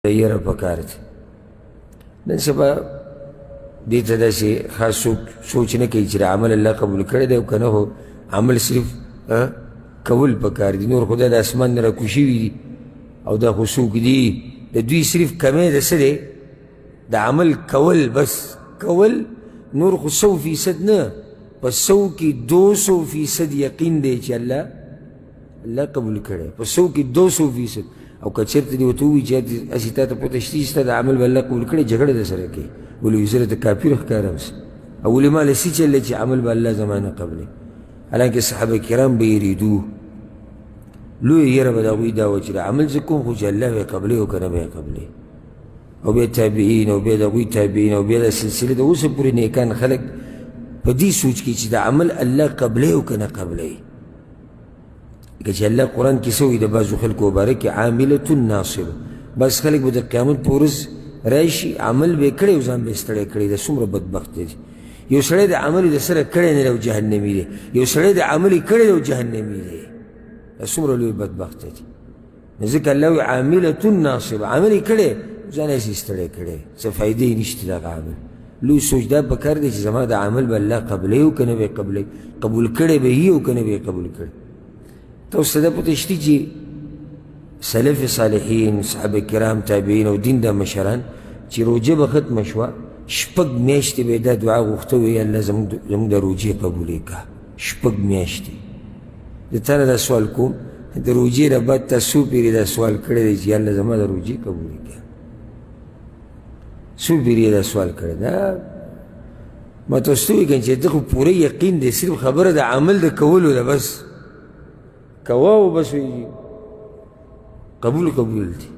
یره پکار دی نن سبا دې ته داسې خاص سوچ نه کوي چې عمل الله قبول کړی دی او که نه هو عمل صرف کول پکار دي نور خدای د اسمان نه راکوز شوي دي او دا خو څوک دي د دوی صرف کمی د څه دی د عمل کول بس کول نور خو 100% نه په 100 کې 200% یقین دی چې الله قبول کړی په 100 کې 200% او که چېرته دې ورته ووایي چې هسې تا ته پوته شته چې ستا د عمل به الله قبول کړی جګړه درسره کوي ولې وایي زه راته کافر ښکارم څه او ولې ما له څه چل دی چې عمل به الله زما نه قبلوي حالانکه صحابه کرام به یېرېدو لویه یره به د هغوی دا وه چې د عمل زه کوم خو چې الله به یې قبلوي او که نه به یې قبلوي او بیا تابعین او بیا د هغوی تابعین او بیا دا سلسله د اوسه پورې نیکان خلک په دې سوچ کې چې د عمل الله قبلوي او که نه قبلوي که چې الله قرآن کې څه وایي د بعضو خلکو مبارک کې عاملة ناصبه بعض خلک به د قیامت په ورځ راشي عمل به یې کړی او ځان به یې ستړی کړی دی څومره بدبخت دی یو سړی د عمل د سره کړی نه دی او جهنمي دی یو سړی د عمل یې کړی دی او جهنمي دی دا څومره لوی بدبخت دی نو ځکه الله وایي عاملة ناصبه عمل یې کړی ځان یې ستړی کړی څه فایدې یې نشته دغه عمل لوی سوچ دا پکار دی چې زما د عمل به الله قبلوي او که نه به یې قبلوي قبول کړی به یي او که نه به یې قبول کړی تاسو ته پته شته چې سلف صالحین صحابه کرام تابعین او دین د مشران چې روژه به ختمه شوه 6 میاشتې به یې دا دعا غوښته وی الله زموږ د روژې قبولې کړه 6 میاشتې د تا نه دا سوال کوم د روژې نه بعد تا څو پیرې دا سوال کړی دی چې الله زما د روژې قبولې کړه څو پیرې دا سوال کړی دا ما تاسو ته وایي که چې ده خو پوره یقین دی صرف خبره د عمل د کولو ده بس کوا و بس وی قبول دی